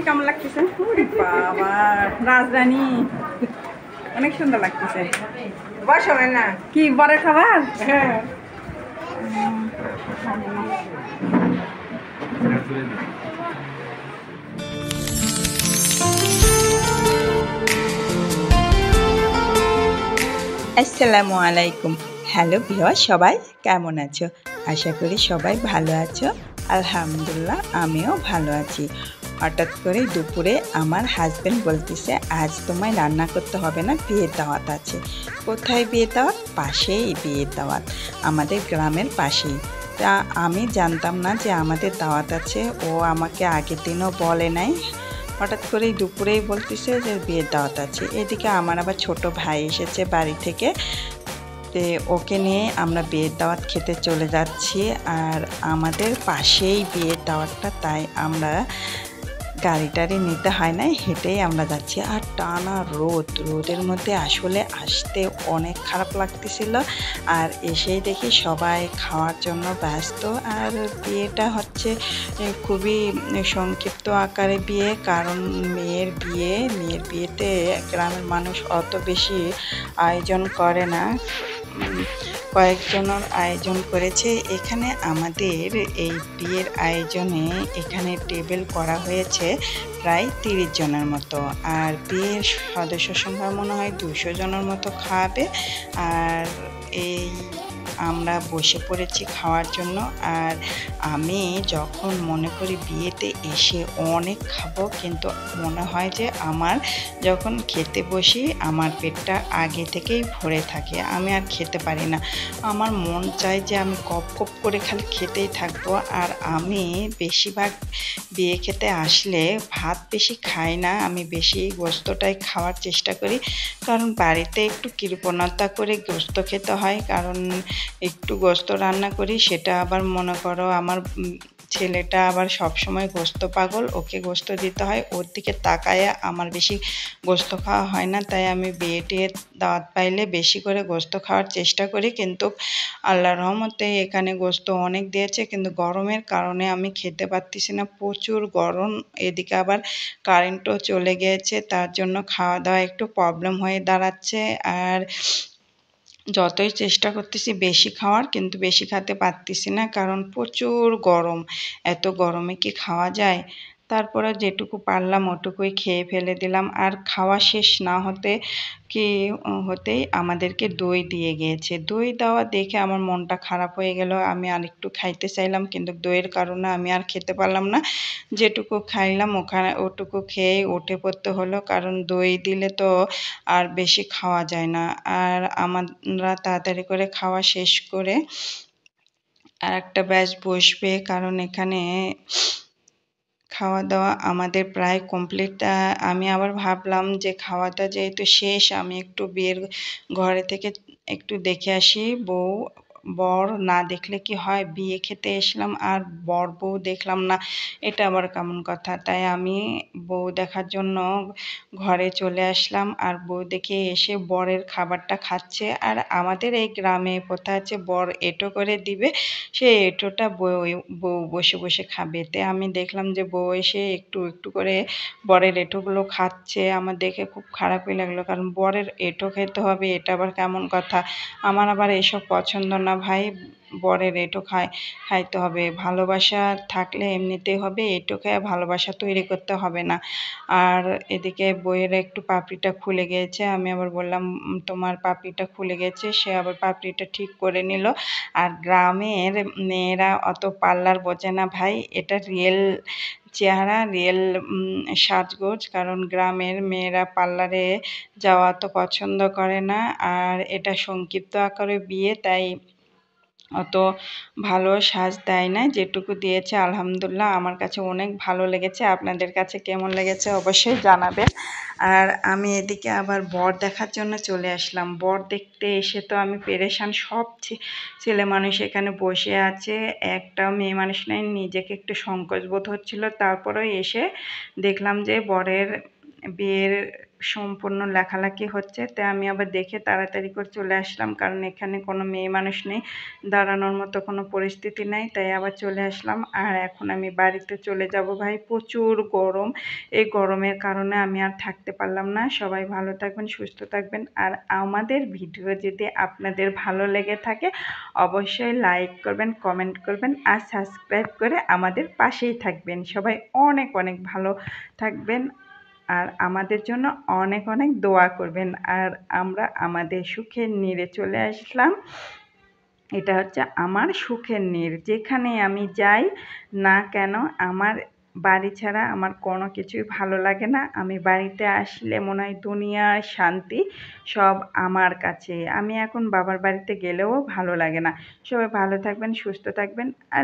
কেমন লাগতেছে? বাবা রাজরানী অনেক সুন্দর লাগতেছে। বসো না কি বড় খাবার? হ্যাঁ আসসালামু আলাইকুম। হ্যালো ভিউয়ার, সবাই কেমন আছো? আশা করি সবাই ভালো আছো। আলহামদুলিল্লাহ আমিও ভালো আছি। হঠাৎ করে দুপুরে আমার হাজব্যান্ড বলতেছে, আজ তোমায় রান্না করতে হবে না, বিয়ের দাওয়াত আছে। কোথায় বিয়ের দাওয়াত? পাশেই বিয়ের দাওয়াত, আমাদের গ্রামের পাশেই। তা আমি জানতাম না যে আমাদের দাওয়াত আছে, ও আমাকে আগের দিনও বলে নাই। হঠাৎ করেই দুপুরেই বলতেছে যে বিয়ের দাওয়াত আছে। এদিকে আমার আবার ছোট ভাই এসেছে বাড়ি থেকে, তো ওকে নিয়ে আমরা বিয়ের দাওয়াত খেতে চলে যাচ্ছি। আর আমাদের পাশেই বিয়ের দাওয়াতটা, তাই আমরা গাড়ি টাড়ি নিতে হয় না, হেঁটেই আমরা যাচ্ছি। আর টানা রোদের মধ্যে আসলে আসতে অনেক খারাপ লাগতেছিল। আর এসেই দেখি সবাই খাওয়ার জন্য ব্যস্ত। আর বিয়েটা হচ্ছে খুবই সংক্ষিপ্ত আকারে বিয়ে, কারণ মেয়ের বিয়েতে গ্রামের মানুষ অত বেশি আয়োজন করে না, কয়েকজনের আয়োজন করেছে। এখানে আমাদের এই বিয়ের আয়োজনে এখানে টেবিল করা হয়েছে প্রায় 30 জনের মতো। আর বিয়ের সদস্য সংখ্যা মনে হয় 200 জনের মতো খাওয়াবে। আর এই আমরা বসে পড়েছি খাওয়ার জন্য। আর আমি যখন মনে করি বিয়েতে এসে অনেক খাবো, কিন্তু মনে হয় যে আমার যখন খেতে বসি আমার পেটটা আগে থেকেই ভরে থাকে, আমি আর খেতে পারি না। আমার মন চায় যে আমি কপ কপ করে খালি খেতেই থাকবো। আর আমি বেশিরভাগ বিয়ে খেতে আসলে ভাত বেশি খাই না, আমি বেশি গোস্তটাই খাওয়ার চেষ্টা করি। কারণ বাড়িতে একটু কৃপণতা করে গোস্ত খেতে হয়, কারণ একটু গোস্ত রান্না করি, সেটা আবার মনে করো আমার ছেলেটা আবার সবসময় গোস্ত পাগল, ওকে গোস্ত দিতে হয়, ওর দিকে তাকায় আমার বেশি গোস্ত খাওয়া হয় না। তাই আমি বিয়ে টিয়ে দাওয়াত পাইলে বেশি করে গোস্ত খাওয়ার চেষ্টা করি। কিন্তু আল্লাহর রহমতে এখানে গোস্ত অনেক দিয়েছে, কিন্তু গরমের কারণে আমি খেতে পারতেছি না, প্রচুর গরম। এদিকে আবার কারেন্টও চলে গিয়েছে, তার জন্য খাওয়া দাওয়া একটু প্রবলেম হয়ে দাঁড়াচ্ছে। আর যতই চেষ্টা করতেছি বেশি খাওয়ার, কিন্তু বেশি খেতে পারতেছি না, কারণ প্রচুর গরম। এত গরমে কি খাওয়া যায়? তারপরে যেটুকু পারলাম ওটুকুই খেয়ে ফেলে দিলাম। আর খাওয়া শেষ না হতেই আমাদেরকে দই দিয়ে গিয়েছে। দই দেওয়া দেখে আমার মনটা খারাপ হয়ে গেল, আমি আরেকটু খাইতে চাইলাম, কিন্তু দইয়ের কারণে আমি আর খেতে পারলাম না। যেটুকু খাইলাম ওটুকু খেয়ে উঠে পড়তে হলো, কারণ দই দিলে তো আর বেশি খাওয়া যায় না। আর আমরা তাড়াতাড়ি করে খাওয়া শেষ করে আর একটা ব্যাচ বসবে, কারণ এখানে খাওয়া দাওয়া আমাদের প্রায় কমপ্লিট। আমি আবার ভাবলাম যে খাওয়াটা যেহেতু শেষ, আমি একটু বিয়ের ঘরে থেকে একটু দেখে আসি। বর না দেখলে কি হয়, বিয়ে খেতে এসলাম আর বউ দেখলাম না, এটা আবার কেমন কথা। তাই আমি বউ দেখার জন্য ঘরে চলে আসলাম। আর বউ দেখে এসে বরের খাবারটা খাচ্ছে। আর আমাদের এই গ্রামে প্রথা আছে, বর এঁটো করে দিবে, সে এঁটোটা বউ বসে বসে খাবে। তে আমি দেখলাম যে বউ এসে একটু একটু করে বরের এঁটোগুলো খাচ্ছে। আমার দেখে খুব খারাপই লাগলো, কারণ বরের এঁটো খেতে হবে, এটা আবার কেমন কথা? আমার আবার এসব পছন্দ না ভাই, বরের এঁটো খাইতে হবে। ভালোবাসা থাকলে এমনিতেই হবে, এঁটো খেয়ে ভালোবাসা তৈরি করতে হবে না। আর এদিকে বইয়ের একটু পাপড়িটা খুলে গিয়েছে, আমি আবার বললাম তোমার পাপড়িটা খুলে গেছে, সে আবার পাপড়িটা ঠিক করে নিল। আর গ্রামের মেয়েরা অত পার্লার বোঝে না ভাই, এটা রিয়েল চেহারা, রিয়েল সাজগোজ। কারণ গ্রামের মেয়েরা পার্লারে যাওয়া তো পছন্দ করে না। আর এটা সংক্ষিপ্ত আকারে বিয়ে, তাই অত ভালো সাজ দেয় না। যেটুকু দিয়েছে আলহামদুলিল্লাহ আমার কাছে অনেক ভালো লেগেছে। আপনাদের কাছে কেমন লেগেছে অবশ্যই জানাবেন। আর আমি এদিকে আবার বর দেখার জন্য চলে আসলাম। বর দেখতে এসে তো আমি পেরেশান, সব ছেলে মানুষ এখানে বসে আছে, একটা মেয়ে মানুষ নাই। নিজেকে একটু সংকোচ বোধ হচ্ছিল, তারপরেও এসে দেখলাম যে বরের বিয়ের সম্পূর্ণ লেখালেখি হচ্ছে, তাই আমি আবার দেখে তাড়াতাড়ি করে চলে আসলাম, কারণ এখানে কোনো মেয়ে মানুষ নেই, দাঁড়ানোর মতো কোনো পরিস্থিতি নাই, তাই আবার চলে আসলাম। আর এখন আমি বাড়িতে চলে যাব ভাই, প্রচুর গরম। এই গরমের কারণে আমি আর থাকতে পারলাম না। সবাই ভালো থাকবেন, সুস্থ থাকবেন। আর আমাদের ভিডিও যদি আপনাদের ভালো লেগে থাকে অবশ্যই লাইক করবেন, কমেন্ট করবেন আর সাবস্ক্রাইব করে আমাদের পাশেই থাকবেন। সবাই অনেক অনেক ভালো থাকবেন আর আমাদের জন্য অনেক অনেক দোয়া করবেন। আর আমরা আমাদের সুখের নীড়ে চলে আসলাম। এটা হচ্ছে আমার সুখের নীড়। যেখানে আমি যাই না কেন আমার বাড়ি ছাড়া আমার কোনো কিছুই ভালো লাগে না। আমি বাড়িতে আসলে মনে হয় দুনিয়ার শান্তি সব আমার কাছে। আমি এখন বাবার বাড়িতে গেলেও ভালো লাগে না। সবাই ভালো থাকবেন, সুস্থ থাকবেন আর